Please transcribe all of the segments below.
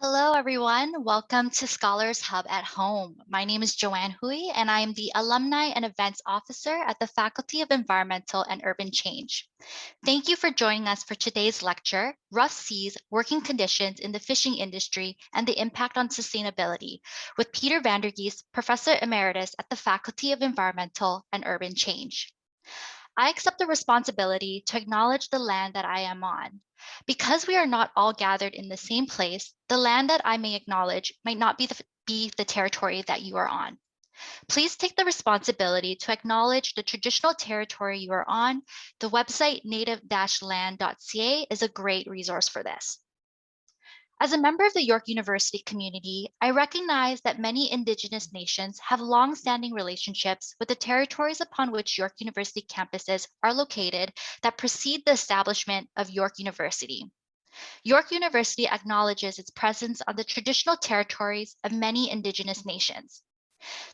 Hello, everyone. Welcome to Scholars Hub at Home. My name is Joanne Hui, and I am the Alumni and Events Officer at the Faculty of Environmental and Urban Change. Thank you for joining us for today's lecture, Rough Seas, Working Conditions in the Fishing Industry and the Impact on Sustainability, with Peter Vandergeest, Professor Emeritus at the Faculty of Environmental and Urban Change. I accept the responsibility to acknowledge the land that I am on. Because we are not all gathered in the same place, the land that I may acknowledge might not be the territory that you are on. Please take the responsibility to acknowledge the traditional territory you are on. The website native-land.ca is a great resource for this. As a member of the York University community, I recognize that many Indigenous nations have long-standing relationships with the territories upon which York University campuses are located that precede the establishment of York University. York University acknowledges its presence on the traditional territories of many Indigenous nations.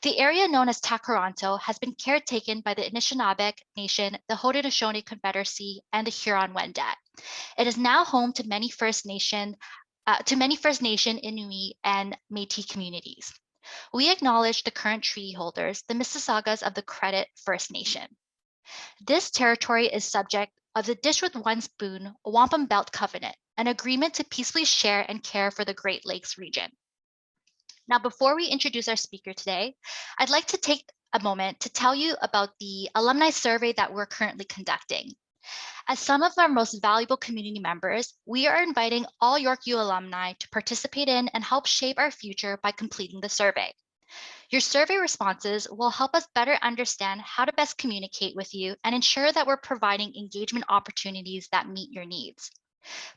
The area known as Takaranto has been caretaken by the Anishinaabe Nation, the Haudenosaunee Confederacy, and the Huron-Wendat. It is now home to many First Nation, Inuit, and Métis communities. We acknowledge the current treaty holders, the Mississaugas of the Credit First Nation. This territory is subject of the Dish with One Spoon Wampum Belt Covenant, an agreement to peacefully share and care for the Great Lakes region. Now, before we introduce our speaker today, I'd like to take a moment to tell you about the alumni survey that we're currently conducting. As some of our most valuable community members, we are inviting all York U alumni to participate in and help shape our future by completing the survey. Your survey responses will help us better understand how to best communicate with you and ensure that we're providing engagement opportunities that meet your needs.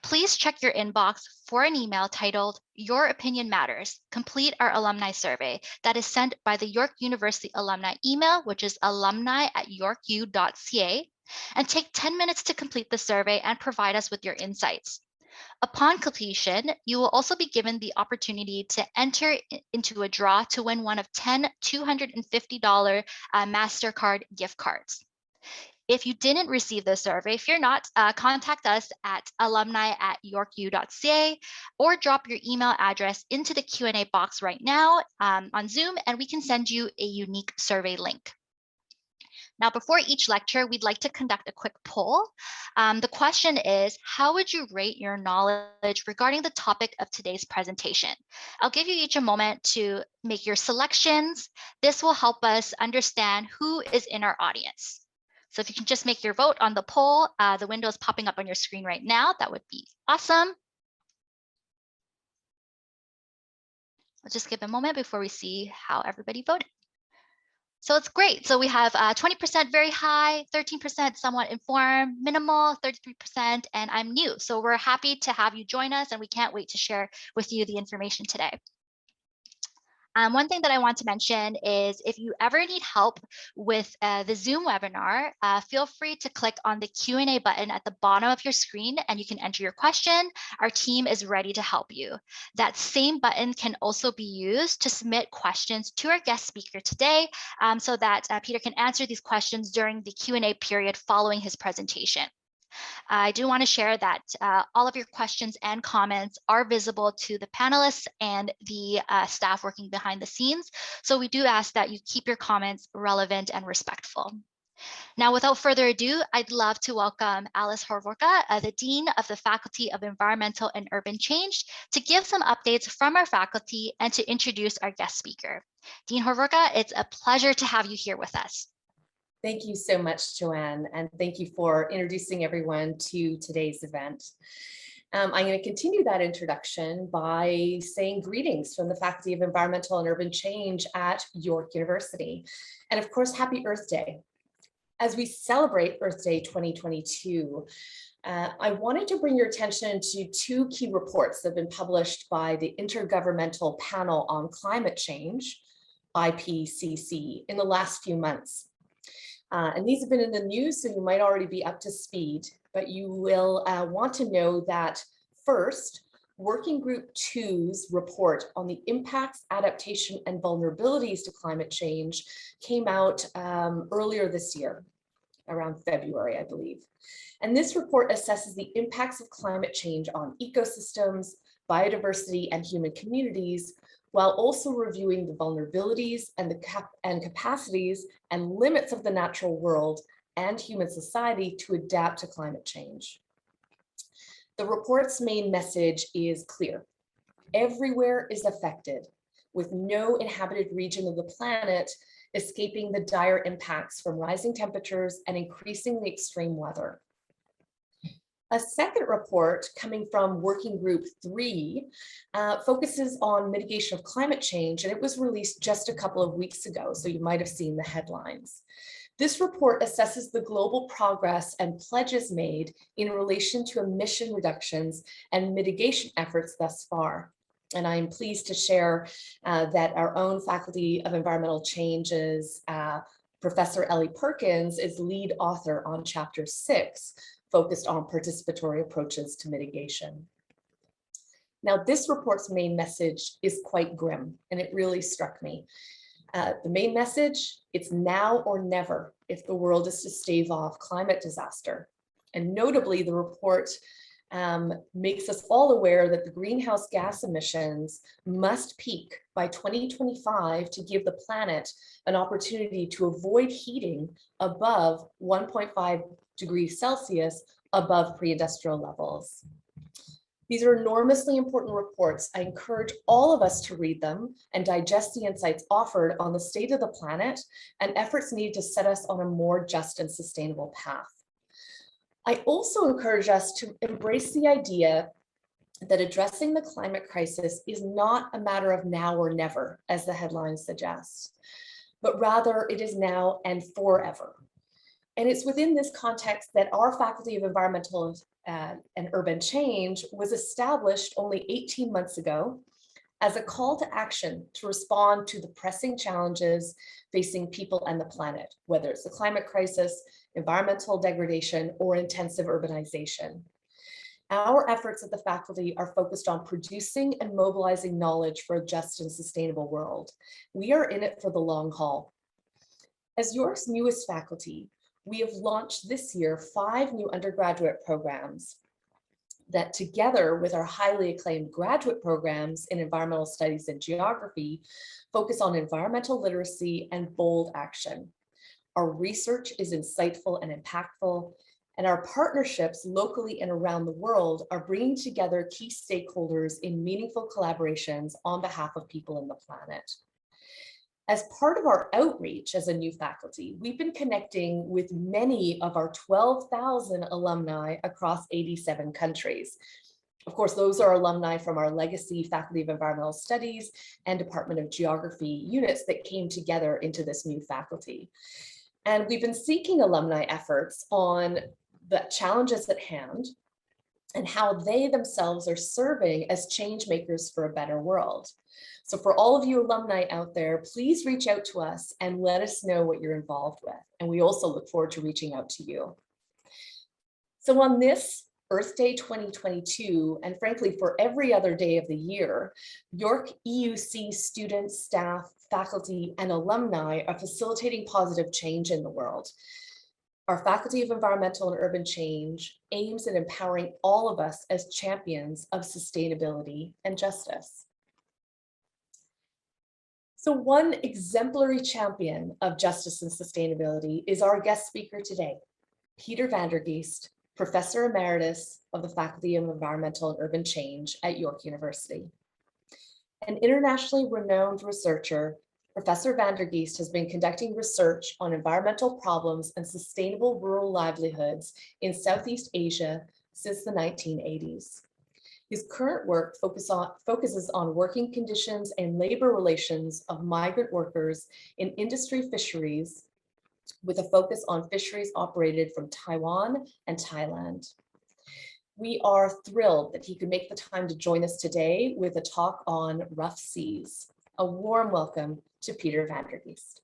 Please check your inbox for an email titled Your Opinion Matters. Complete our alumni survey that is sent by the York University alumni email, which is alumni@yorku.ca, and take 10 minutes to complete the survey and provide us with your insights. Upon completion, you will also be given the opportunity to enter into a draw to win one of 10 $250 MasterCard gift cards. If you didn't receive the survey, fear not, contact us at alumni@yorku.ca or drop your email address into the Q&A box right now on Zoom, and we can send you a unique survey link. Now, before each lecture, we'd like to conduct a quick poll. The question is, how would you rate your knowledge regarding the topic of today's presentation? I'll give you each a moment to make your selections. This will help us understand who is in our audience. So if you can just make your vote on the poll, the window is popping up on your screen right now. That would be awesome. I'll just give a moment before we see how everybody voted. So it's great. So we have 20% very high, 13% somewhat informed, minimal, 33%, and I'm new. So we're happy to have you join us, and we can't wait to share with you the information today. One thing that I want to mention is if you ever need help with the Zoom webinar, feel free to click on the Q&A button at the bottom of your screen and you can enter your question. Our team is ready to help you. That same button can also be used to submit questions to our guest speaker today so that Peter can answer these questions during the Q&A period following his presentation. I do want to share that all of your questions and comments are visible to the panelists and the staff working behind the scenes. So we do ask that you keep your comments relevant and respectful. Now, without further ado, I'd love to welcome Alice Horvorka, the Dean of the Faculty of Environmental and Urban Change, to give some updates from our faculty and to introduce our guest speaker. Dean Horvorka, it's a pleasure to have you here with us. Thank you so much, Joanne, and thank you for introducing everyone to today's event. I'm going to continue that introduction by saying greetings from the Faculty of Environmental and Urban Change at York University. And of course, happy Earth Day. As we celebrate Earth Day 2022, I wanted to bring your attention to two key reports that have been published by the Intergovernmental Panel on Climate Change, IPCC, in the last few months. And these have been in the news, so you might already be up to speed, but you will want to know that first, Working Group 2's report on the impacts, adaptation, and vulnerabilities to climate change came out earlier this year, around February, I believe. And this report assesses the impacts of climate change on ecosystems, biodiversity, and human communities, while also reviewing the vulnerabilities and the capacities and limits of the natural world and human society to adapt to climate change. The report's main message is clear. Everywhere is affected, with no inhabited region of the planet escaping the dire impacts from rising temperatures and increasingly extreme weather. A second report coming from Working Group 3 focuses on mitigation of climate change, and it was released just a couple of weeks ago, so you might have seen the headlines. This report assesses the global progress and pledges made in relation to emission reductions and mitigation efforts thus far. And I am pleased to share that our own Faculty of Environmental Change's Professor Ellie Perkins is lead author on Chapter 6, focused on participatory approaches to mitigation. Now, this report's main message is quite grim, and it really struck me. The main message, it's now or never if the world is to stave off climate disaster. And notably, the report makes us all aware that the greenhouse gas emissions must peak by 2025 to give the planet an opportunity to avoid heating above 1.5 degrees Celsius above pre-industrial levels. These are enormously important reports. I encourage all of us to read them and digest the insights offered on the state of the planet and efforts needed to set us on a more just and sustainable path. I also encourage us to embrace the idea that addressing the climate crisis is not a matter of now or never, as the headlines suggest, but rather it is now and forever. And it's within this context that our Faculty of Environmental and Urban Change was established only 18 months ago as a call to action to respond to the pressing challenges facing people and the planet, whether it's the climate crisis, environmental degradation, or intensive urbanization. Our efforts at the faculty are focused on producing and mobilizing knowledge for a just and sustainable world. We are in it for the long haul. As York's newest faculty, we have launched this year 5 new undergraduate programs that, together with our highly acclaimed graduate programs in environmental studies and geography, focus on environmental literacy and bold action. Our research is insightful and impactful, and our partnerships locally and around the world are bringing together key stakeholders in meaningful collaborations on behalf of people and the planet. As part of our outreach as a new faculty, we've been connecting with many of our 12,000 alumni across 87 countries. Of course, those are alumni from our legacy Faculty of Environmental Studies and Department of Geography units that came together into this new faculty. And we've been seeking alumni efforts on the challenges at hand and how they themselves are serving as change makers for a better world. So for all of you alumni out there, please reach out to us and let us know what you're involved with. And we also look forward to reaching out to you. So on this Earth Day 2022, and frankly, for every other day of the year, York EUC students, staff, faculty, and alumni are facilitating positive change in the world. Our Faculty of Environmental and Urban Change aims at empowering all of us as champions of sustainability and justice. So one exemplary champion of justice and sustainability is our guest speaker today, Peter Vandergeest, Professor Emeritus of the Faculty of Environmental and Urban Change at York University. An internationally renowned researcher, Professor Vandergeest has been conducting research on environmental problems and sustainable rural livelihoods in Southeast Asia since the 1980s. His current work focuses on working conditions and labor relations of migrant workers in industry fisheries, with a focus on fisheries operated from Taiwan and Thailand. We are thrilled that he could make the time to join us today with a talk on rough seas. A warm welcome to Peter Vandergeest.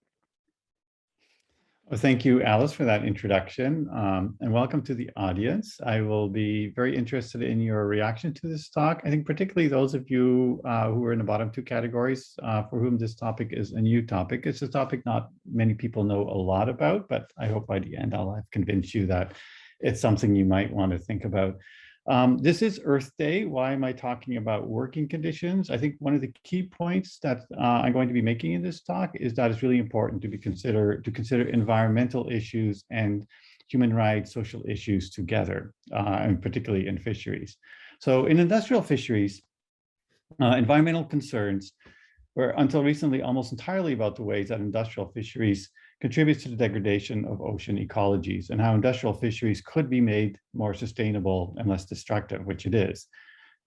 Well, thank you, Alice, for that introduction, and welcome to the audience. I will be very interested in your reaction to this talk. I think particularly those of you who are in the bottom 2 categories for whom this topic is a new topic. It's a topic not many people know a lot about, but I hope by the end I'll have convinced you that it's something you might want to think about This is Earth Day. Why am I talking about working conditions? I think one of the key points that I'm going to be making in this talk is that it's really important to consider environmental issues and human rights, social issues together, and particularly in fisheries. So in industrial fisheries, environmental concerns were until recently almost entirely about the ways that industrial fisheries contributes to the degradation of ocean ecologies and how industrial fisheries could be made more sustainable and less destructive, which it is.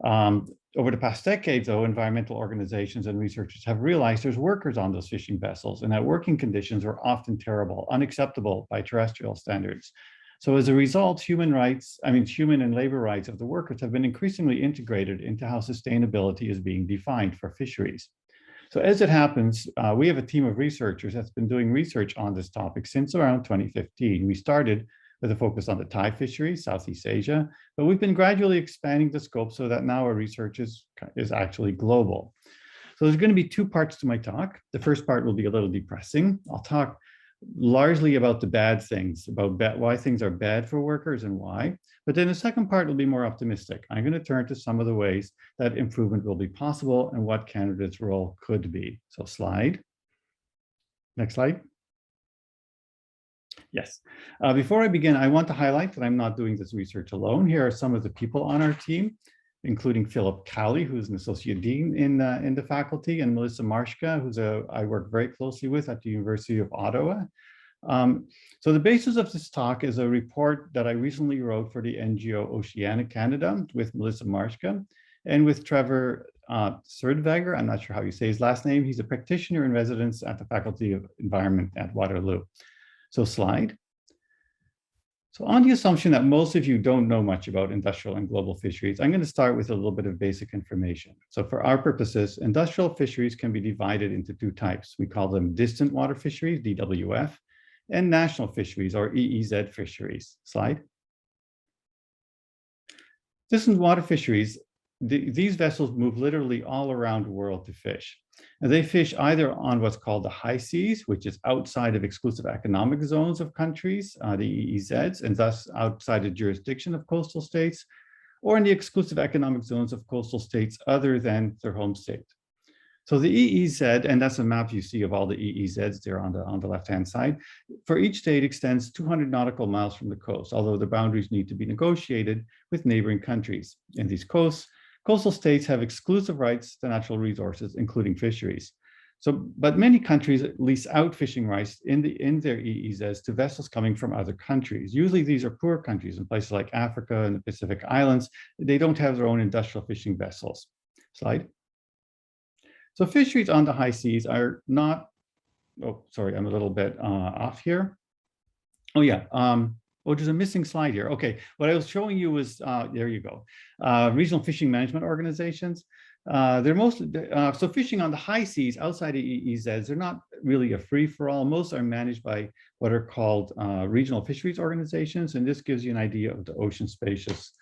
Over the past decades, though, environmental organizations and researchers have realized there's workers on those fishing vessels and that working conditions are often terrible, unacceptable by terrestrial standards. So as a result, human and labor rights of the workers have been increasingly integrated into how sustainability is being defined for fisheries. So as it happens, we have a team of researchers that's been doing research on this topic since around 2015. We started with a focus on the Thai fisheries, Southeast Asia, but we've been gradually expanding the scope so that now our research is actually global. So there's going to be two parts to my talk. The first part will be a little depressing. I'll talk largely about the bad things, about why things are bad for workers and why. But then the second part will be more optimistic. I'm going to turn to some of the ways that improvement will be possible and what Canada's role could be. So next slide. Yes. Before I begin, I want to highlight that I'm not doing this research alone. Here are some of the people on our team, including Philip Cowley, who's an associate dean in the faculty, and Melissa Marshka, I work very closely with at the University of Ottawa. So the basis of this talk is a report that I recently wrote for the NGO Oceanic Canada with Melissa Marshka and with Trevor Surdwager. I'm not sure how you say his last name. He's a practitioner in residence at the Faculty of Environment at Waterloo. So slide. So on the assumption that most of you don't know much about industrial and global fisheries, I'm going to start with a little bit of basic information. So for our purposes, industrial fisheries can be divided into two types. We call them distant water fisheries, DWF, and national fisheries, or EEZ fisheries. Slide. Distant water fisheries, these vessels move literally all around the world to fish. And they fish either on what's called the high seas, which is outside of exclusive economic zones of countries, the EEZs, and thus outside the jurisdiction of coastal states, or in the exclusive economic zones of coastal states other than their home state. So the EEZ, and that's a map you see of all the EEZs there on the left-hand side, for each state extends 200 nautical miles from the coast, although the boundaries need to be negotiated with neighboring countries. In these coastal states have exclusive rights to natural resources, including fisheries. But many countries lease out fishing rights in their EEZs to vessels coming from other countries. Usually these are poor countries in places like Africa and the Pacific Islands. They don't have their own industrial fishing vessels. Slide. So fisheries on the high seas are not, oh, sorry, I'm a little bit off here. Oh yeah, there's a missing slide here. Okay, what I was showing you was, there you go, regional fishing management organizations. So fishing on the high seas outside of EEZs, they're not really a free-for-all. Most are managed by what are called regional fisheries organizations, and this gives you an idea of the ocean spaces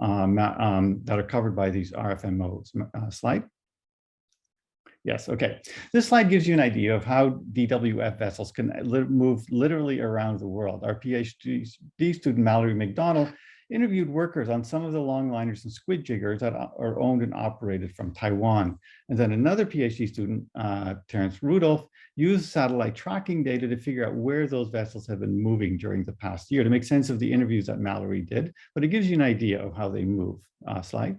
that are covered by these RFMOs. Slide. Yes, okay. This slide gives you an idea of how DWF vessels can move literally around the world. Our PhD student, Mallory McDonald, interviewed workers on some of the longliners and squid jiggers that are owned and operated from Taiwan. And then another PhD student, Terence Rudolph, used satellite tracking data to figure out where those vessels have been moving during the past year to make sense of the interviews that Mallory did, but it gives you an idea of how they move. Slide.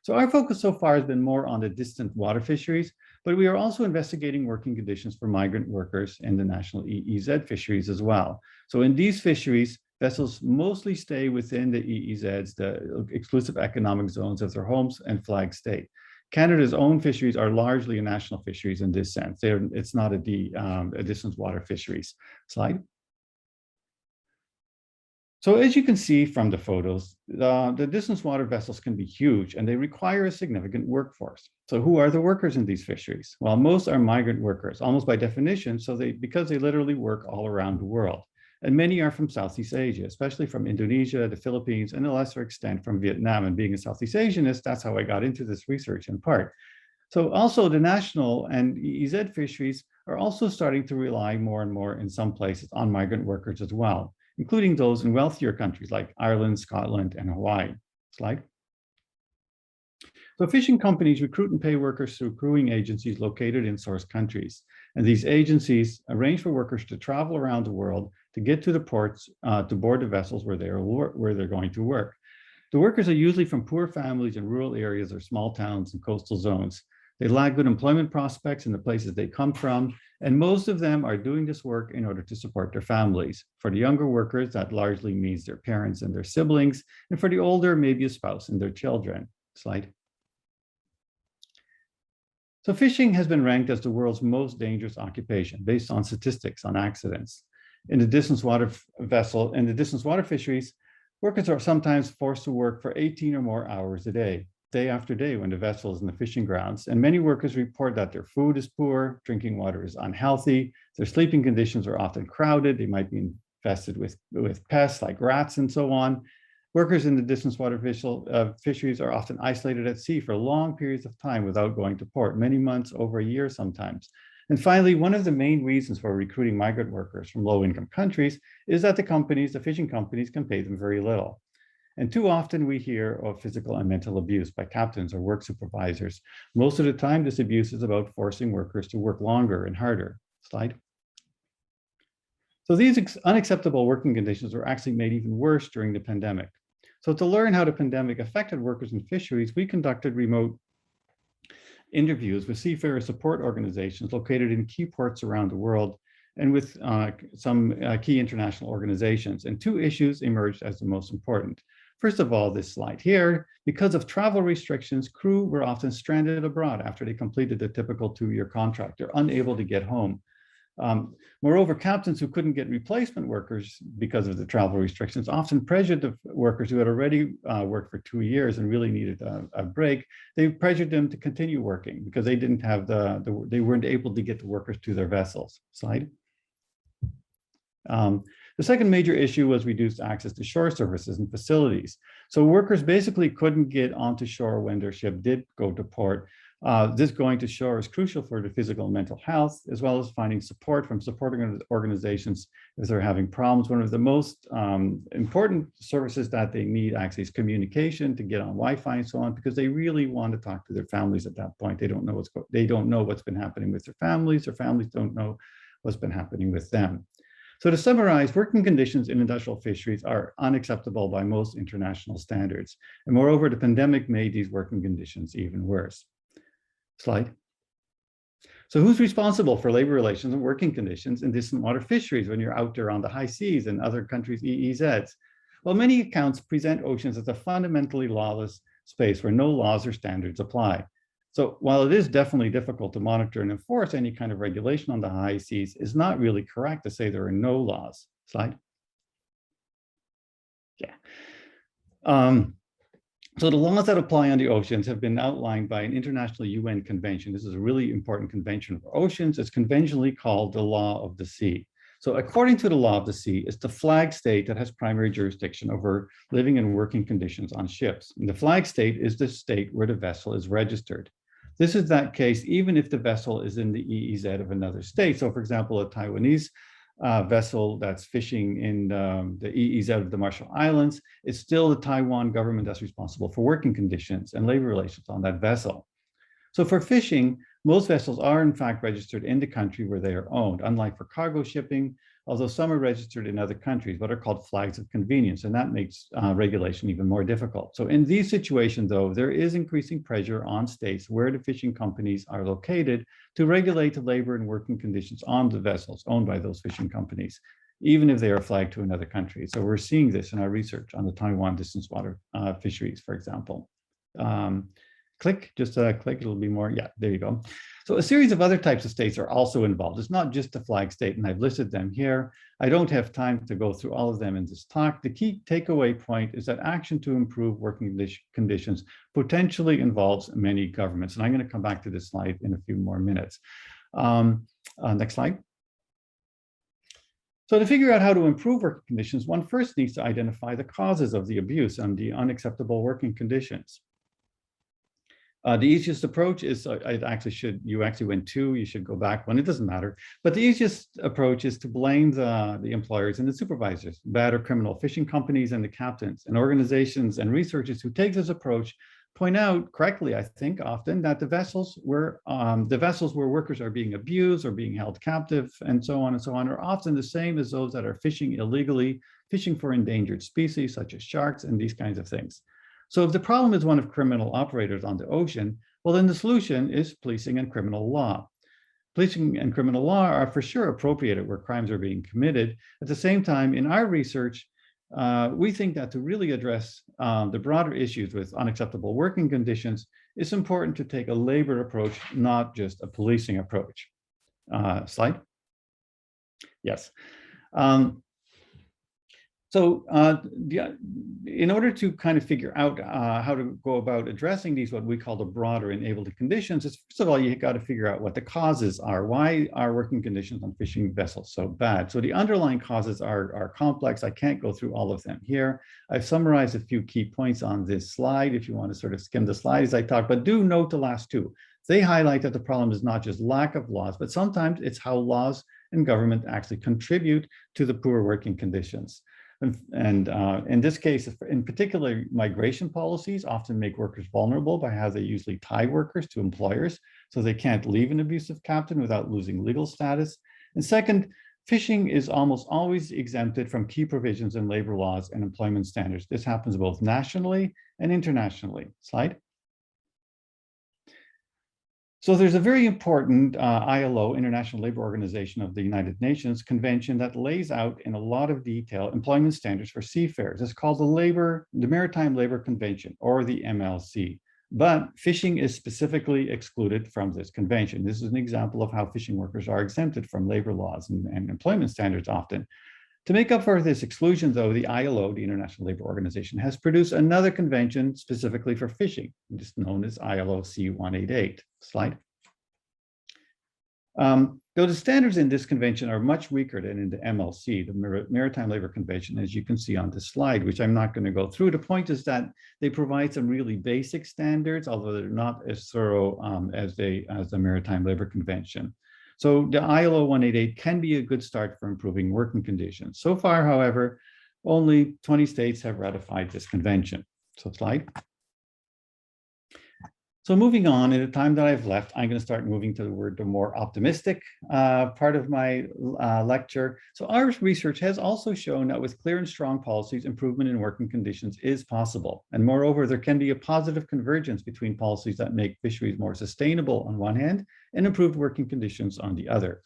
So our focus so far has been more on the distant water fisheries, but we are also investigating working conditions for migrant workers in the national EEZ fisheries as well. So in these fisheries, vessels mostly stay within the EEZs, the exclusive economic zones of their homes and flag state. Canada's own fisheries are largely national fisheries in this sense. It's not a distant water fisheries. Slide. So as you can see from the photos, the distance water vessels can be huge and they require a significant workforce. So who are the workers in these fisheries? Well, most are migrant workers, almost by definition, because they literally work all around the world. And many are from Southeast Asia, especially from Indonesia, the Philippines, and to a lesser extent from Vietnam. And being a Southeast Asianist, that's how I got into this research in part. So also the national and EEZ fisheries are also starting to rely more and more in some places on migrant workers as well. including those in wealthier countries like Ireland, Scotland, and Hawaii. Slide. So fishing companies recruit and pay workers through crewing agencies located in source countries. And these agencies arrange for workers to travel around the world to get to the ports to board the vessels where they're going to work. The workers are usually from poor families in rural areas or small towns and coastal zones. They lack good employment prospects in the places they come from, and most of them are doing this work in order to support their families. For the younger workers, that largely means their parents and their siblings, and for the older, maybe a spouse and their children. Slide. So fishing has been ranked as the world's most dangerous occupation based on statistics on accidents. In the distance water fisheries, workers are sometimes forced to work for 18 or more hours a day after day when the vessel is in the fishing grounds. And many workers report that their food is poor, drinking water is unhealthy, their sleeping conditions are often crowded, they might be infested with pests like rats and so on. Workers in the distance water fisheries are often isolated at sea for long periods of time without going to port, many months, over a year sometimes. And finally, one of the main reasons for recruiting migrant workers from low-income countries is that the fishing companies can pay them very little. And too often we hear of physical and mental abuse by captains or work supervisors. Most of the time, this abuse is about forcing workers to work longer and harder. Slide. So these unacceptable working conditions were actually made even worse during the pandemic. So to learn how the pandemic affected workers in fisheries, we conducted remote interviews with seafarer support organizations located in key ports around the world and with some key international organizations. And two issues emerged as the most important. First of all, this slide here, because of travel restrictions, crew were often stranded abroad after they completed the typical 2-year contract. They're unable to get home. Moreover, captains who couldn't get replacement workers because of the travel restrictions often pressured the workers who had already worked for 2 years and really needed a break. They pressured them to continue working because they didn't have they weren't able to get the workers to their vessels. Slide. The second major issue was reduced access to shore services and facilities. So workers basically couldn't get onto shore when their ship did go to port. This going to shore is crucial for the physical and mental health, as well as finding support from supporting organizations if they're having problems. One of the most important services that they need actually is communication, to get on Wi-Fi and so on, because they really want to talk to their families at that point. They don't know what's been happening with their families don't know what's been happening with them. So to summarize, working conditions in industrial fisheries are unacceptable by most international standards. And moreover, the pandemic made these working conditions even worse. Slide. So who's responsible for labor relations and working conditions in distant water fisheries when you're out there on the high seas and other countries' EEZs? Well, many accounts present oceans as a fundamentally lawless space where no laws or standards apply. So while it is definitely difficult to monitor and enforce any kind of regulation on the high seas, it's not really correct to say there are no laws. Slide. Yeah. So the laws that apply on the oceans have been outlined by an international UN convention. This is a really important convention for oceans. It's conventionally called the law of the sea. So according to the law of the sea, it's the flag state that has primary jurisdiction over living and working conditions on ships. And the flag state is the state where the vessel is registered. This is that case even if the vessel is in the EEZ of another state. So for example, a Taiwanese vessel that's fishing in the EEZ of the Marshall Islands, it's still the Taiwan government that's responsible for working conditions and labor relations on that vessel. So for fishing, most vessels are in fact registered in the country where they are owned, unlike for cargo shipping, although some are registered in other countries, what are called flags of convenience, and that makes regulation even more difficult. So in these situations, though, there is increasing pressure on states where the fishing companies are located to regulate the labor and working conditions on the vessels owned by those fishing companies, even if they are flagged to another country. So we're seeing this in our research on the Taiwan distance water fisheries, for example. Click, it'll be more, yeah, there you go. So a series of other types of states are also involved. It's not just the flag state, and I've listed them here. I don't have time to go through all of them in this talk. The key takeaway point is that action to improve working conditions potentially involves many governments. And I'm going to come back to this slide in a few more minutes. Next slide. So to figure out how to improve working conditions, one first needs to identify the causes of the abuse and the unacceptable working conditions. The easiest approach is, you actually went two, you should go back one, it doesn't matter. But the easiest approach is to blame the employers and the supervisors, bad or criminal fishing companies and the captains, and organizations and researchers who take this approach point out correctly, I think, often that the vessels where workers are being abused or being held captive and so on, are often the same as those that are fishing illegally, fishing for endangered species such as sharks and these kinds of things. So if the problem is one of criminal operators on the ocean, well, then the solution is policing and criminal law. Policing and criminal law are for sure appropriated where crimes are being committed. At the same time, in our research, we think that to really address the broader issues with unacceptable working conditions, it's important to take a labor approach, not just a policing approach. Slide. Yes. In order to kind of figure out how to go about addressing these, what we call the broader enabled conditions, is first of all, you got to figure out what the causes are. Why are working conditions on fishing vessels so bad? So the underlying causes are complex. I can't go through all of them here. I've summarized a few key points on this slide if you want to sort of skim the slide as I talk, but do note the last two. They highlight that the problem is not just lack of laws, but sometimes it's how laws and government actually contribute to the poor working conditions. And in this case, in particular, migration policies often make workers vulnerable by how they usually tie workers to employers, so they can't leave an abusive captain without losing legal status. And second, fishing is almost always exempted from key provisions in labor laws and employment standards. This happens both nationally and internationally. Slide. So there's a very important ILO, International Labor Organization of the United Nations, convention that lays out in a lot of detail employment standards for seafarers. It's called the Maritime Labor Convention, or the MLC. But fishing is specifically excluded from this convention. This is an example of how fishing workers are exempted from labor laws and employment standards often. To make up for this exclusion, though, the ILO, the International Labor Organization, has produced another convention specifically for fishing, just known as ILO C-188. Slide. Though the standards in this convention are much weaker than in the MLC, the Maritime Labor Convention, as you can see on this slide, which I'm not going to go through. The point is that they provide some really basic standards, although they're not as thorough as the Maritime Labor Convention. So the ILO 188 can be a good start for improving working conditions. So far, however, only 20 states have ratified this convention. So slide. So moving on, in the time that I've left, I'm going to start moving to the more optimistic part of my lecture. So our research has also shown that with clear and strong policies, improvement in working conditions is possible. And moreover, there can be a positive convergence between policies that make fisheries more sustainable on one hand and improved working conditions on the other.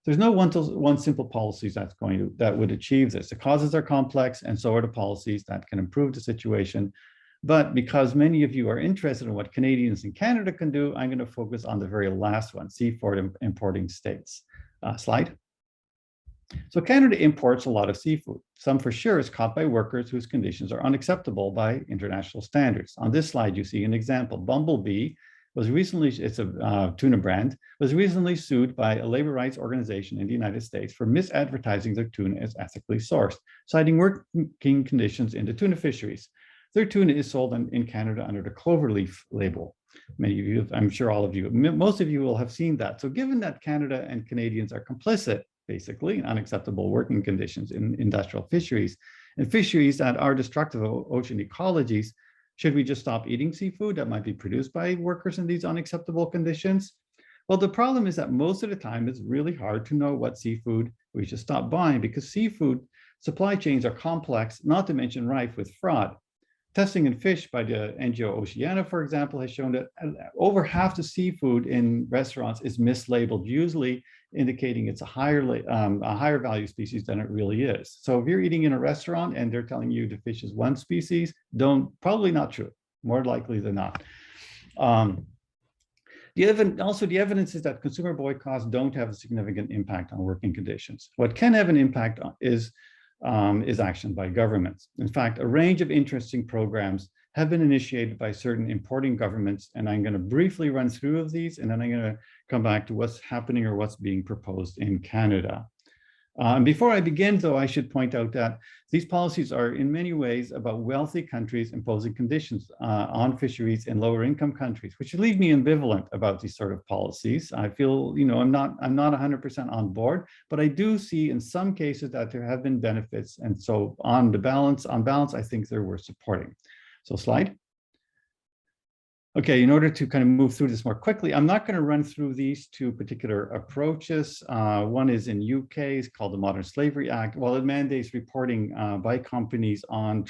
There's no one simple policies that would achieve this. The causes are complex, and so are the policies that can improve the situation. But because many of you are interested in what Canadians and Canada can do, I'm going to focus on the very last one, seafood importing states. Slide. So Canada imports a lot of seafood. Some for sure is caught by workers whose conditions are unacceptable by international standards. On this slide, you see an example. Bumblebee was recently, it's a tuna brand, was recently sued by a labor rights organization in the United States for misadvertising their tuna as ethically sourced, citing working conditions in the tuna fisheries. Their tuna is sold in Canada under the cloverleaf label. Many of you, I'm sure all of you, most of you will have seen that. So given that Canada and Canadians are complicit, basically, in unacceptable working conditions in industrial fisheries, and fisheries that are destructive of ocean ecologies, should we just stop eating seafood that might be produced by workers in these unacceptable conditions? Well, the problem is that most of the time it's really hard to know what seafood we should stop buying, because seafood supply chains are complex, not to mention rife with fraud. Testing in fish by the NGO Oceana, for example, has shown that over half the seafood in restaurants is mislabeled, usually indicating it's a higher value species than it really is. So if you're eating in a restaurant and they're telling you the fish is one species, probably not true, more likely than not. The evidence is that consumer boycotts don't have a significant impact on working conditions. What can have an impact is action by governments. In fact, a range of interesting programs have been initiated by certain importing governments, and I'm going to briefly run through these, and then I'm going to come back to what's happening or what's being proposed in Canada. And before I begin, though, I should point out that these policies are in many ways about wealthy countries imposing conditions on fisheries in lower income countries, which leave me ambivalent about these sort of policies. I feel, I'm not 100% on board, but I do see in some cases that there have been benefits. And so on balance, I think they're worth supporting. So slide. Okay, in order to kind of move through this more quickly, I'm not going to run through these two particular approaches. One is in UK, it's called the Modern Slavery Act. Well, it mandates reporting by companies on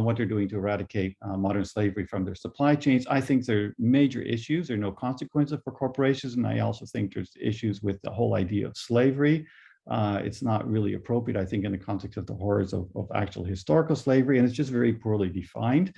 what they're doing to eradicate modern slavery from their supply chains. I think there are major issues. There are no consequences for corporations, and I also think there's issues with the whole idea of slavery. It's not really appropriate, I think, in the context of the horrors of actual historical slavery, and it's just very poorly defined.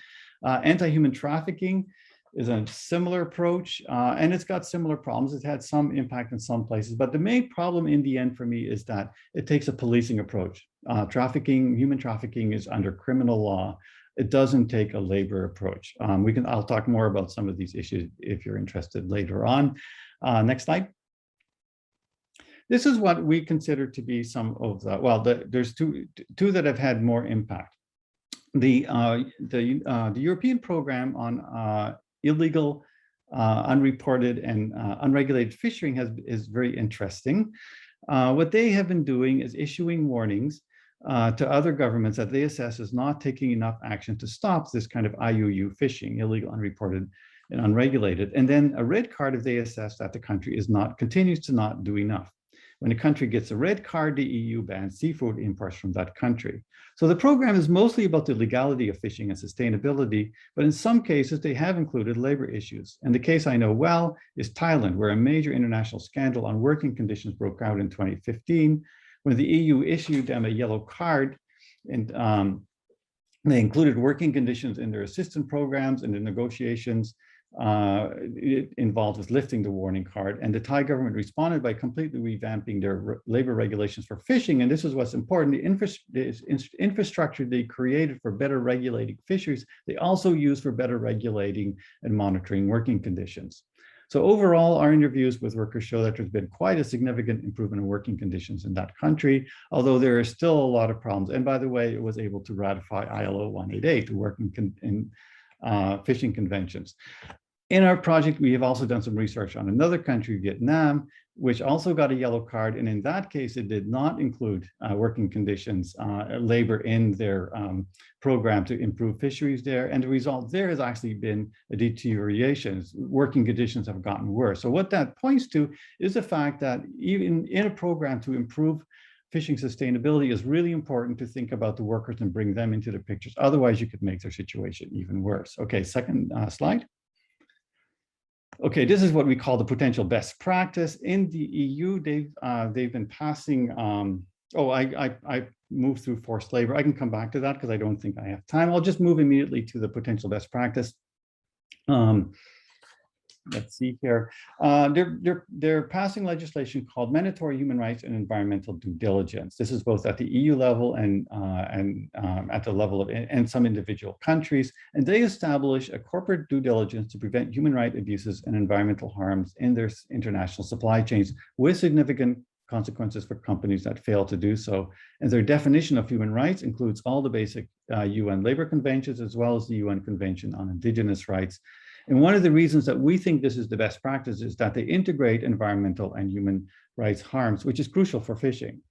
Anti-human trafficking is a similar approach, and it's got similar problems. It's had some impact in some places, but the main problem in the end for me is that it takes a policing approach. Human trafficking is under criminal law. It doesn't take a labor approach. I'll talk more about some of these issues if you're interested later on. Next slide. This is what we consider to be some of the, there's two that have had more impact. The European program on illegal, unreported, and unregulated fishing is very interesting. What they have been doing is issuing warnings to other governments that they assess is not taking enough action to stop this kind of IUU fishing, illegal, unreported, and unregulated. And then a red card if they assess that the country continues to not do enough. When a country gets a red card, the EU bans seafood imports from that country. So the program is mostly about the legality of fishing and sustainability, but in some cases they have included labor issues. And the case I know well is Thailand, where a major international scandal on working conditions broke out in 2015, when the EU issued them a yellow card, and they included working conditions in their assistance programs and the negotiations involved with lifting the warning card, and the Thai government responded by completely revamping their labor regulations for fishing. And this is what's important: the infrastructure they created for better regulating fisheries, they also use for better regulating and monitoring working conditions. So overall, our interviews with workers show that there's been quite a significant improvement in working conditions in that country, although there are still a lot of problems. And by the way, it was able to ratify ILO 188, the working fishing conventions. In our project, we have also done some research on another country, Vietnam, which also got a yellow card. And in that case, it did not include working conditions, labor in their program to improve fisheries there. And the result there has actually been a deterioration. Working conditions have gotten worse. So what that points to is the fact that even in a program to improve fishing sustainability, is really important to think about the workers and bring them into the pictures. Otherwise, you could make their situation even worse. Okay, second slide. Okay, this is what we call the potential best practice. In the EU, they've been passing, I moved through forced labor. I can come back to that because I don't think I have time. I'll just move immediately to the potential best practice. Let's see here. They're passing legislation called Mandatory Human Rights and Environmental Due Diligence. This is both at the EU level and at the level of and some individual countries. And they establish a corporate due diligence to prevent human rights abuses and environmental harms in their international supply chains, with significant consequences for companies that fail to do so. And their definition of human rights includes all the basic UN labor conventions, as well as the UN Convention on Indigenous Rights. And one of the reasons that we think this is the best practice is that they integrate environmental and human rights harms, which is crucial for fishing.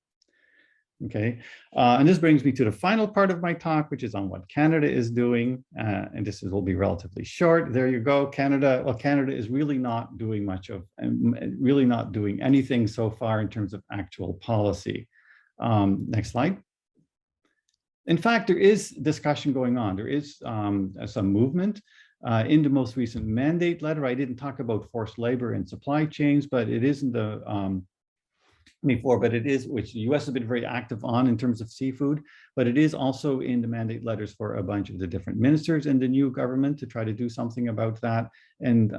Okay, and this brings me to the final part of my talk, which is on what Canada is doing. And this will be relatively short. There you go, Canada. Well, Canada is really not doing much of, really not doing anything so far in terms of actual policy. Next slide. In fact, there is discussion going on. There is some movement. In the most recent mandate letter, I didn't talk about forced labor in supply chains, but it is in the which the US has been very active on in terms of seafood, but it is also in the mandate letters for a bunch of the different ministers in the new government to try to do something about that. And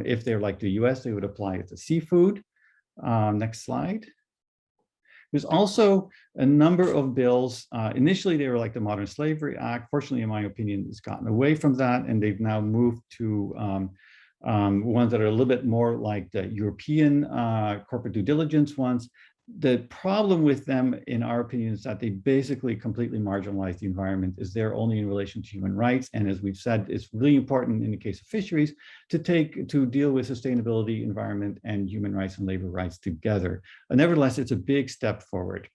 if they're like the US, they would apply it to seafood. Next slide. There's also a number of bills. Initially, they were like the Modern Slavery Act. Fortunately, in my opinion, it's gotten away from that, and they've now moved to ones that are a little bit more like the European corporate due diligence ones. The problem with them, in our opinion, is that they basically completely marginalize the environment, is there only in relation to human rights. And as we've said, it's really important in the case of fisheries to deal with sustainability, environment, and human rights and labor rights together. But nevertheless, it's a big step forward.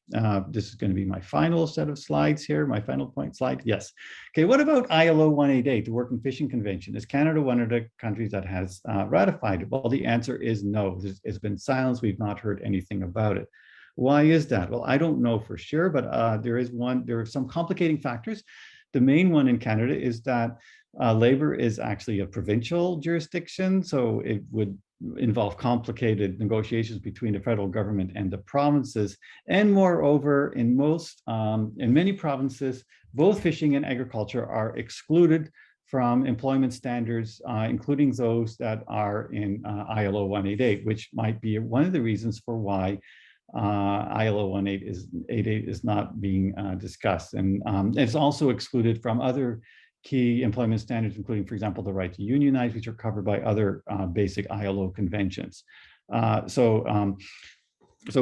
This is going to be my final set of slides here, my final point slide. Yes. Okay, what about ILO 188, the Working Fishing Convention? Is Canada one of the countries that has ratified it? Well, the answer is no. It's been silence. We've not heard anything about it. Why is that? Well, I don't know for sure, but there are some complicating factors. The main one in Canada is that labor is actually a provincial jurisdiction, so it would involve complicated negotiations between the federal government and the provinces. And moreover, in many provinces, both fishing and agriculture are excluded from employment standards, including those that are in ILO 188, which might be one of the reasons for why ILO 188 is not being discussed. And it's also excluded from other key employment standards, including, for example, the right to unionize, which are covered by other basic ILO conventions. So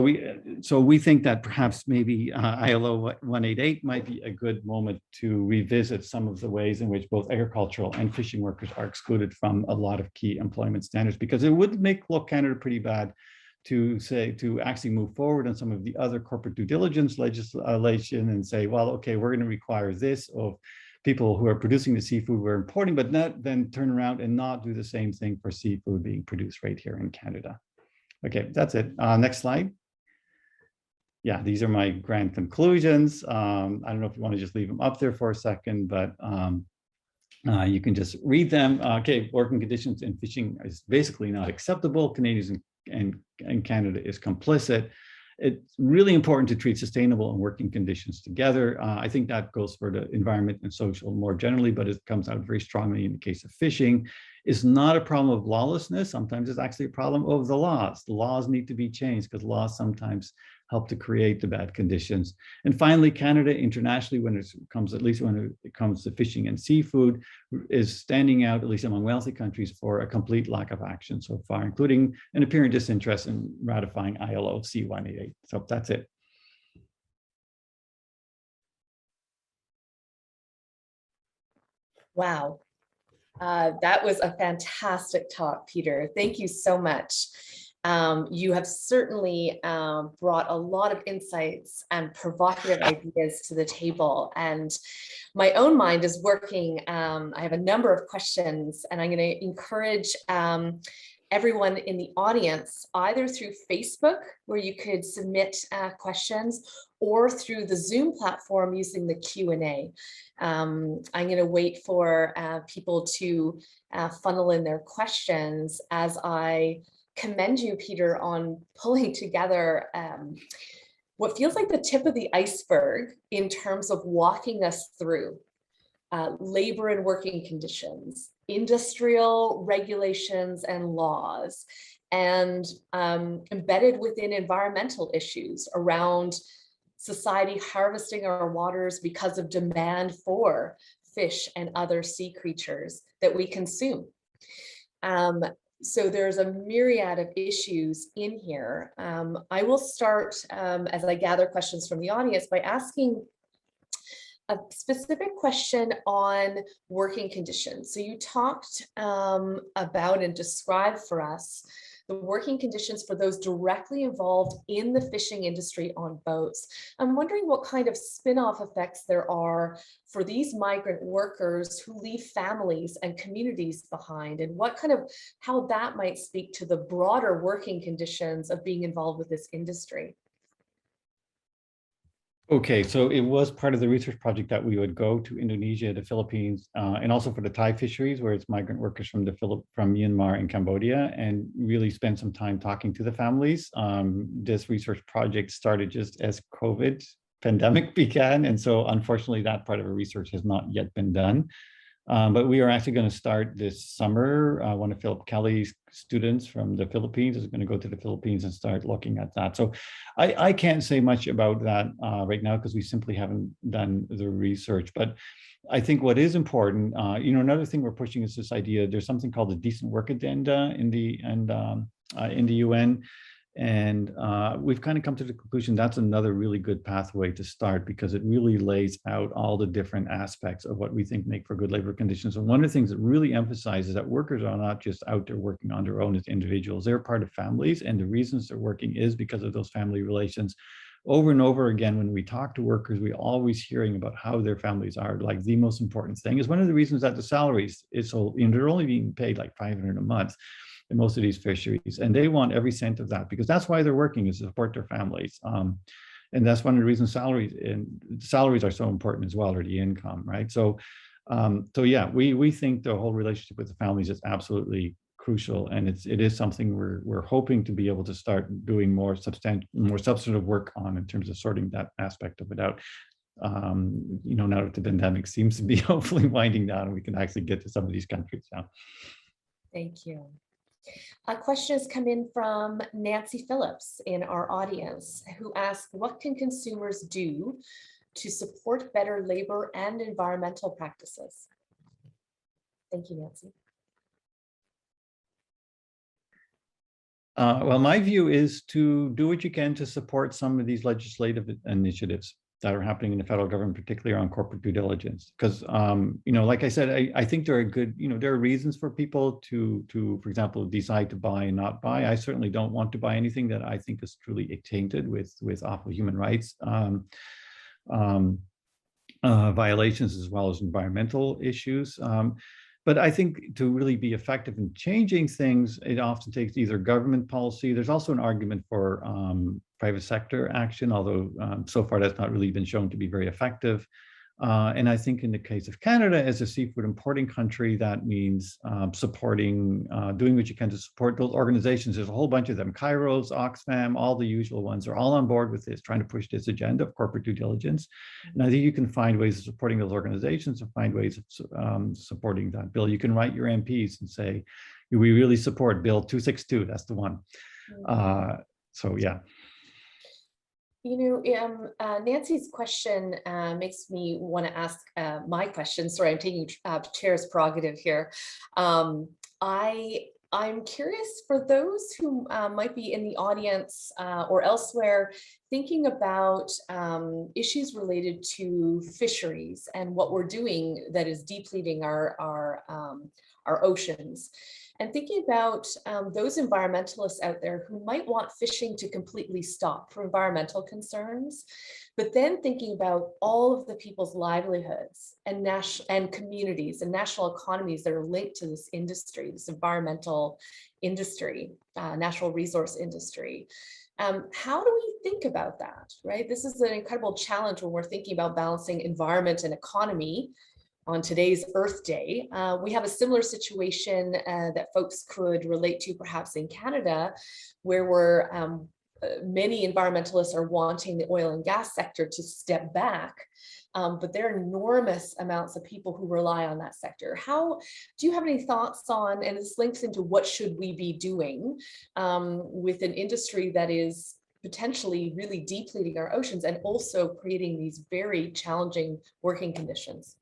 we think that perhaps maybe ILO 188 might be a good moment to revisit some of the ways in which both agricultural and fishing workers are excluded from a lot of key employment standards, because it would look Canada pretty bad to actually move forward on some of the other corporate due diligence legislation and say, well, okay, we're going to require this of people who are producing the seafood we're importing, but not then turn around and not do the same thing for seafood being produced right here in Canada. Okay, that's it. Next slide. Yeah, these are my grand conclusions. I don't know if you want to just leave them up there for a second, but you can just read them. Okay, working conditions in fishing is basically not acceptable. Canadians and Canada is complicit. It's really important to treat sustainable and working conditions together. I think that goes for the environment and social more generally, but it comes out very strongly in the case of fishing. It's not a problem of lawlessness. Sometimes it's actually a problem of the laws. The laws need to be changed because laws sometimes help to create the bad conditions. And finally, Canada internationally, at least when it comes to fishing and seafood, is standing out, at least among wealthy countries, for a complete lack of action so far, including an apparent disinterest in ratifying ILO C-188. So that's it. Wow. That was a fantastic talk, Peter. Thank you so much. You have certainly brought a lot of insights and provocative ideas to the table. And my own mind is working. I have a number of questions, and I'm going to encourage everyone in the audience, either through Facebook, where you could submit questions, or through the Zoom platform using the Q&A. I'm going to wait for people to funnel in their questions as I commend you, Peter, on pulling together what feels like the tip of the iceberg in terms of walking us through labor and working conditions, industrial regulations and laws, and embedded within environmental issues around society harvesting our waters because of demand for fish and other sea creatures that we consume. So there's a myriad of issues in here. I will start, as I gather questions from the audience, by asking a specific question on working conditions. So you talked about and described for us the working conditions for those directly involved in the fishing industry on boats. I'm wondering what kind of spin-off effects there are for these migrant workers who leave families and communities behind, and how that might speak to the broader working conditions of being involved with this industry. Okay, so it was part of the research project that we would go to Indonesia, the Philippines, and also for the Thai fisheries, where it's migrant workers from Myanmar and Cambodia, and really spend some time talking to the families. This research project started just as COVID pandemic began, and so unfortunately that part of the research has not yet been done. But we are actually going to start this summer. One of Philip Kelly's students from the Philippines is going to go to the Philippines and start looking at that. So I can't say much about that right now because we simply haven't done the research. But I think what is important, another thing we're pushing is this idea. There's something called the Decent Work Agenda in the UN. And we've kind of come to the conclusion that's another really good pathway to start, because it really lays out all the different aspects of what we think make for good labor conditions. And one of the things that really emphasizes that workers are not just out there working on their own as individuals, they're part of families. And the reasons they're working is because of those family relations. Over and over again, when we talk to workers, we always hearing about how their families are. Like, the most important thing is one of the reasons that the salaries is so, they're only being paid like $500 a month in most of these fisheries, and they want every cent of that, because that's why they're working, is to support their families. And that's one of the reasons salaries are so important as well, or the income, right? So yeah, we think the whole relationship with the families is absolutely crucial, and it is something we're hoping to be able to start doing more substantive work on, in terms of sorting that aspect of it out. Now that the pandemic seems to be hopefully winding down, and we can actually get to some of these countries now. Thank you. A question has come in from Nancy Phillips in our audience, who asks, what can consumers do to support better labor and environmental practices? Thank you, Nancy. Well, my view is to do what you can to support some of these legislative initiatives that are happening in the federal government, particularly around corporate due diligence. Because, like I said, I think there are good, there are reasons for people to, for example, decide to buy and not buy. I certainly don't want to buy anything that I think is truly tainted with awful human rights violations, as well as environmental issues. But I think to really be effective in changing things, it often takes either government policy. There's also an argument for private sector action, although so far that's not really been shown to be very effective. And I think in the case of Canada, as a seafood importing country, that means supporting, doing what you can to support those organizations. There's a whole bunch of them, Kairos, Oxfam, all the usual ones are all on board with this, trying to push this agenda of corporate due diligence. And I think you can find ways of supporting those organizations, and find ways of supporting that bill. You can write your MPs and say, we really support Bill 262, that's the one. So yeah. Nancy's question makes me want to ask my question. Sorry, I'm taking chair's prerogative here. I'm curious, for those who might be in the audience or elsewhere, thinking about issues related to fisheries and what we're doing that is depleting our oceans. And thinking about those environmentalists out there who might want fishing to completely stop for environmental concerns, but then thinking about all of the people's livelihoods and communities and national economies that are linked to this industry, this environmental industry, natural resource industry. How do we think about that, right? This is an incredible challenge when we're thinking about balancing environment and economy. On today's Earth Day, we have a similar situation that folks could relate to perhaps in Canada, where many environmentalists are wanting the oil and gas sector to step back, but there are enormous amounts of people who rely on that sector. Do you have any thoughts on, and this links into what should we be doing with an industry that is potentially really depleting our oceans and also creating these very challenging working conditions?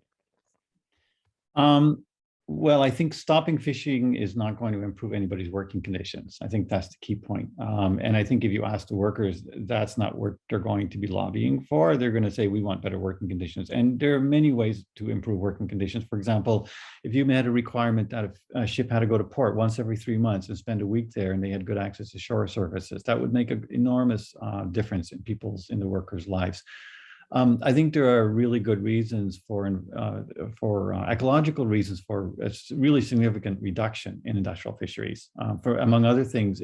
Well, I think stopping fishing is not going to improve anybody's working conditions. I think that's the key point. And I think if you ask the workers, that's not what they're going to be lobbying for. They're going to say, we want better working conditions. And there are many ways to improve working conditions. For example, if you had a requirement that a ship had to go to port once every 3 months and spend a week there, and they had good access to shore services, that would make an enormous difference in the workers' lives. I think there are really good reasons for ecological reasons for a really significant reduction in industrial fisheries. Among other things,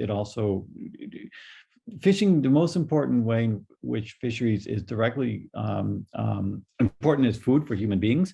fishing, the most important way in which fisheries is directly important as food for human beings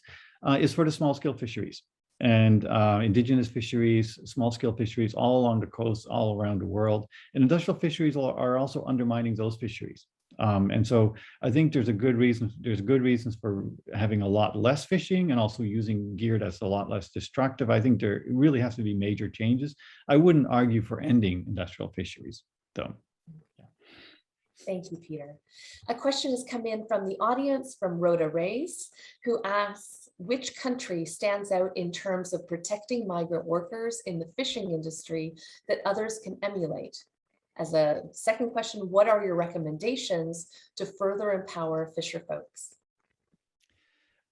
is for the small-scale fisheries. And indigenous fisheries, small-scale fisheries all along the coast, all around the world. And industrial fisheries are also undermining those fisheries. And so I think there's good reasons for having a lot less fishing, and also using gear that's a lot less destructive. I think there really has to be major changes. I wouldn't argue for ending industrial fisheries, though. Yeah. Thank you, Peter. A question has come in from the audience from Rhoda Reyes, who asks, which country stands out in terms of protecting migrant workers in the fishing industry that others can emulate? as a second question, what are your recommendations to further empower fisher folks?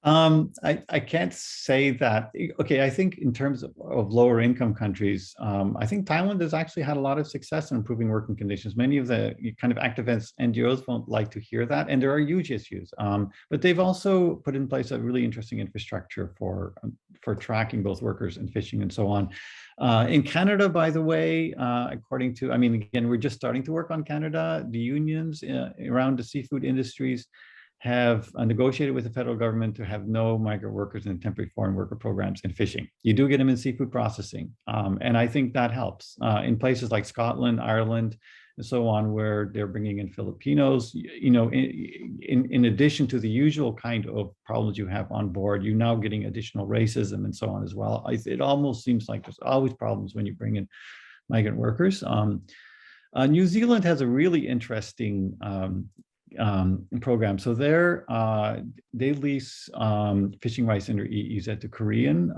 I can't say that. Okay, I think in terms of lower income countries, I think Thailand has actually had a lot of success in improving working conditions. Many of the kind of activist NGOs won't like to hear that, and there are huge issues. But they've also put in place a really interesting infrastructure for tracking both workers and fishing and so on. In Canada, by the way, according to, I mean, again, we're just starting to work on Canada. The unions around the seafood industries have negotiated with the federal government to have no migrant workers in temporary foreign worker programs in fishing. You do get them in seafood processing, and I think that helps. In places like Scotland, Ireland, and so on, where they're bringing in Filipinos, you know, in addition to the usual kind of problems you have on board, you're now getting additional racism and so on as well. It almost seems like there's always problems when you bring in migrant workers. New Zealand has a really interesting program. So they lease fishing rights under EEZS to Korean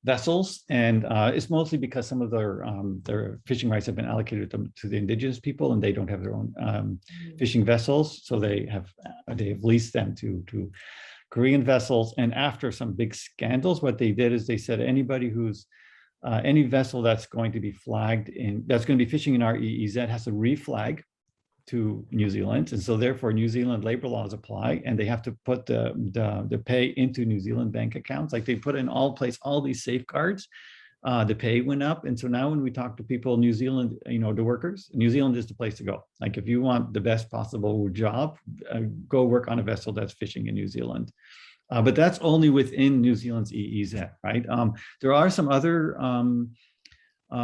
vessels, and it's mostly because some of their fishing rights have been allocated to the indigenous people, and they don't have their own fishing vessels, so they've leased them to Korean vessels. And after some big scandals, what they did is they said anybody who's any vessel that's going to be flagged that's going to be fishing in our EEZ has to reflag to New Zealand, and so therefore New Zealand labor laws apply, and they have to put the pay into New Zealand bank accounts. Like they put in all these safeguards. The pay went up, and so now when we talk to people, New Zealand, you know, the workers, New Zealand is the place to go. Like if you want the best possible job, go work on a vessel that's fishing in New Zealand. But that's only within New Zealand's EEZ, right? There are some other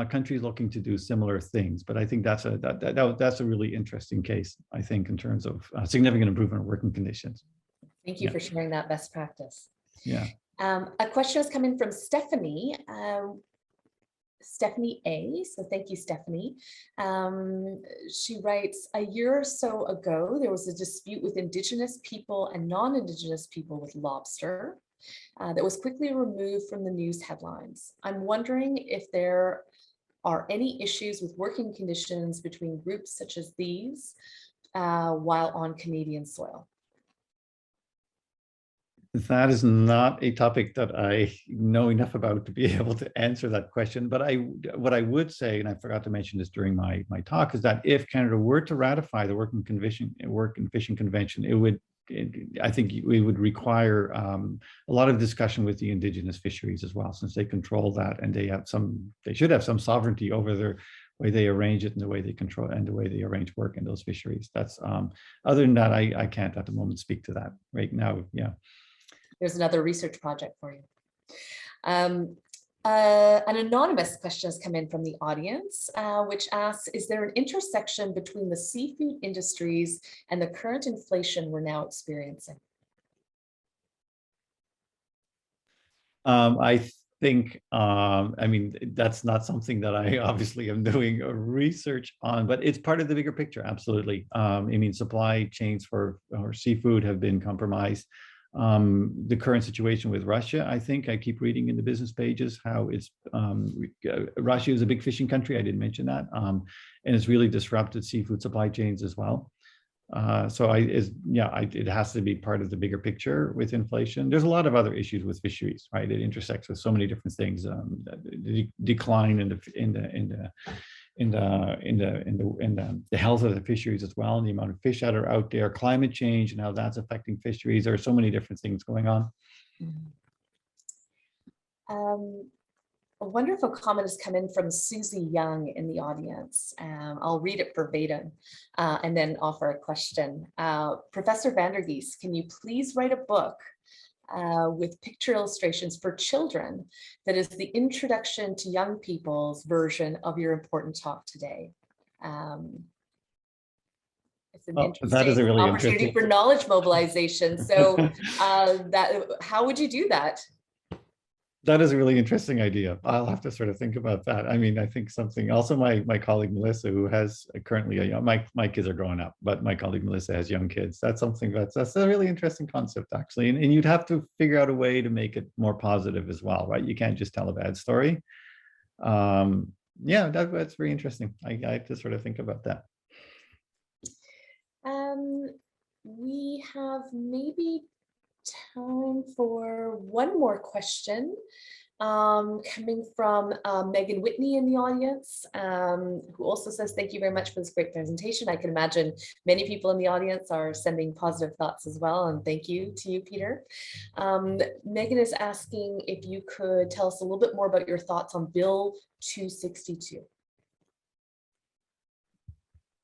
countries looking to do similar things, but I think that's a really interesting case, I think, in terms of significant improvement of working conditions. Thank you for sharing that best practice. Yeah. A question has come in from Stephanie. Stephanie A. So thank you, Stephanie. She writes, a year or so ago, there was a dispute with Indigenous people and non-Indigenous people with lobster that was quickly removed from the news headlines. I'm wondering if there are any issues with working conditions between groups such as these while on Canadian soil. That is not a topic that I know enough about to be able to answer that question. But what I would say, and I forgot to mention this during my talk, is that if Canada were to ratify the Work and Fishing Convention, I think we would require a lot of discussion with the Indigenous fisheries as well, since they control that, and they should have some sovereignty over their way they arrange it and the way they control and the way they arrange work in those fisheries. That's other than that, I can't at the moment speak to that right now. Yeah. There's another research project for you. An anonymous question has come in from the audience, which asks, is there an intersection between the seafood industries and the current inflation we're now experiencing? I think, I mean, that's not something that I obviously am doing research on, but it's part of the bigger picture, absolutely. I mean, supply chains for seafood have been compromised. The current situation with Russia, I think I keep reading in the business pages how it's Russia is a big fishing country. I didn't mention that, and it's really disrupted seafood supply chains as well. So it has to be part of the bigger picture with inflation. There's a lot of other issues with fisheries, right? It intersects with so many different things. The decline in the health of the fisheries as well, and the amount of fish that are out there, climate change and how that's affecting fisheries. There are so many different things going on. A wonderful comment has come in from Susie Young in the audience. I'll read it verbatim and then offer a question. Professor Vandergeest, can you please write a book with picture illustrations for children that is the introduction to young people's version of your important talk today? It's an that is a really opportunity for knowledge mobilization. So how would you do that? That is a really interesting idea. I'll have to sort of think about that. I mean, I think something also my colleague Melissa, who has currently my kids are growing up, but my colleague Melissa has young kids. That's something that's a really interesting concept, actually. And you'd have to figure out a way to make it more positive as well, right? You can't just tell a bad story. yeah, that's very interesting. I have to sort of think about that. We have maybe time for one more question coming from Megan Whitney in the audience, who also says, thank you very much for this great presentation. I can imagine many people in the audience are sending positive thoughts as well, and thank you to you, Peter. Megan is asking if you could tell us a little bit more about your thoughts on Bill 262.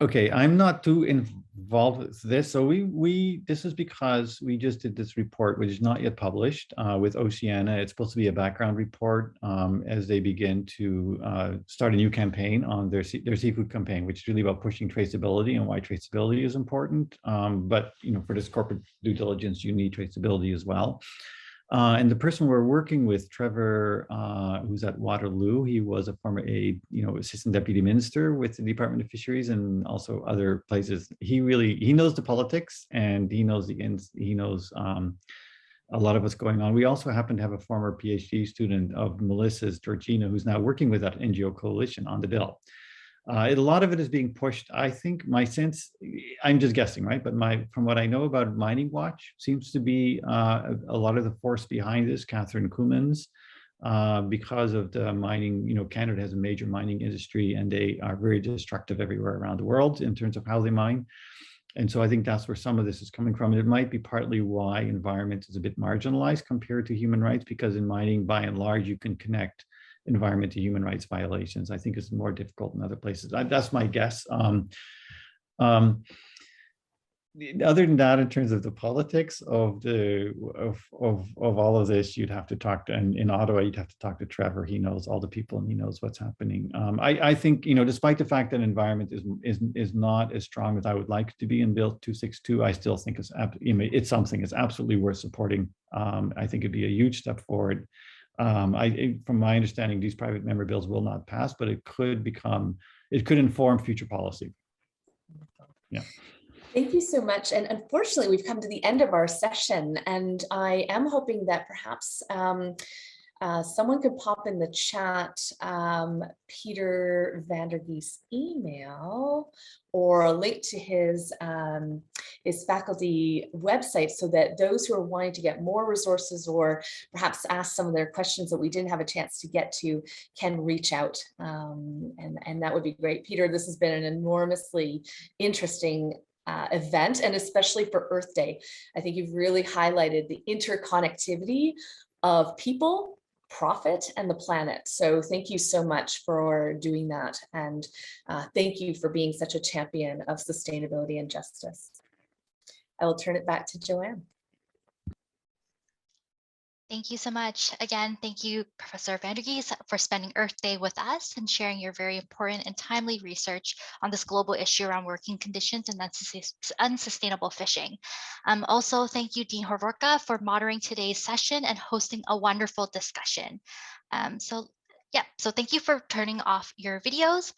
Okay, I'm not too involved with this. So this is because we just did this report, which is not yet published with Oceana. It's supposed to be a background report as they begin to start a new campaign on their seafood campaign, which is really about pushing traceability and why traceability is important. But for this corporate due diligence, you need traceability as well. And the person we're working with, Trevor, who's at Waterloo, he was a former assistant deputy minister with the Department of Fisheries and also other places. He knows the politics, and he knows a lot of what's going on. We also happen to have a former PhD student of Melissa's, Georgina, who's now working with that NGO coalition on the bill. A lot of it is being pushed. I think my sense, I'm just guessing, right? But from what I know about Mining Watch, seems to be a lot of the force behind this, Catherine Coumans, because of the mining. Canada has a major mining industry, and they are very destructive everywhere around the world in terms of how they mine. And so I think that's where some of this is coming from. And it might be partly why environment is a bit marginalized compared to human rights, because in mining, by and large, you can connect environment to human rights violations. I think it's more difficult in other places. That's my guess. Other than that, in terms of the politics of all of this, you'd have to talk to, and in Ottawa, you'd have to talk to Trevor. He knows all the people and he knows what's happening. I think, despite the fact that environment is not as strong as I would like it to be in Bill 262, I still think it's something that's absolutely worth supporting. I think it'd be a huge step forward. From my understanding, these private member bills will not pass, but it could inform future policy. Yeah. Thank you so much. And unfortunately, we've come to the end of our session, and I am hoping that perhaps someone could pop in the chat Peter Vandergeest's email or a link to his faculty website, so that those who are wanting to get more resources or perhaps ask some of their questions that we didn't have a chance to get to can reach out. And that would be great. Peter, this has been an enormously interesting event, and especially for Earth Day. I think you've really highlighted the interconnectivity of people, profit, and the planet. So thank you so much for doing that. And thank you for being such a champion of sustainability and justice. I will turn it back to Joanne. Thank you so much. Again, thank you, Professor Vandergeest, for spending Earth Day with us and sharing your very important and timely research on this global issue around working conditions and unsustainable fishing. Also, thank you, Dean Hovorka, for moderating today's session and hosting a wonderful discussion. So thank you for turning off your videos.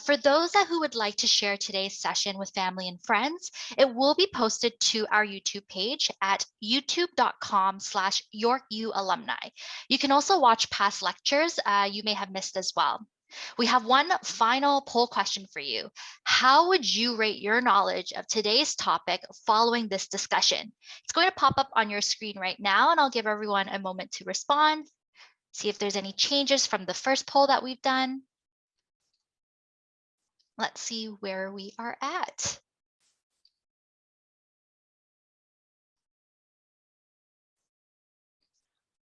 For those who would like to share today's session with family and friends, it will be posted to our YouTube page at youtube.com/YorkUalumni. You can also watch past lectures you may have missed as well. We have one final poll question for you. How would you rate your knowledge of today's topic following this discussion? It's going to pop up on your screen right now, and I'll give everyone a moment to respond. See if there's any changes from the first poll that we've done. Let's see where we are at.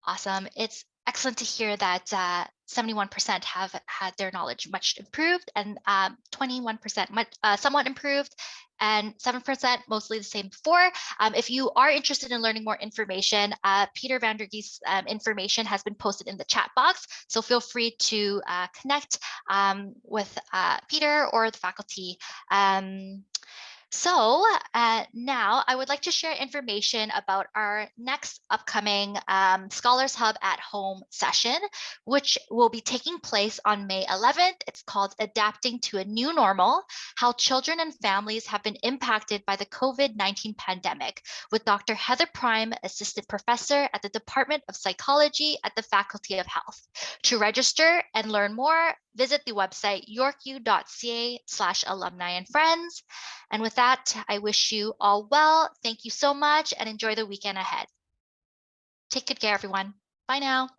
Awesome. It's excellent to hear that 71% have had their knowledge much improved, and 21% somewhat improved, and 7% mostly the same before. If you are interested in learning more information, Peter Vandergeest's information has been posted in the chat box, so feel free to connect with Peter or the faculty. So now I would like to share information about our next upcoming Scholars Hub at Home session, which will be taking place on May 11th. It's called Adapting to a New Normal, How Children and Families Have Been Impacted by the COVID-19 Pandemic, with Dr. Heather Prime, Assistant Professor at the Department of Psychology at the Faculty of Health. To register and learn more, visit the website yorku.ca/alumni and friends. And with that, I wish you all well. Thank you so much and enjoy the weekend ahead. Take good care, everyone. Bye now.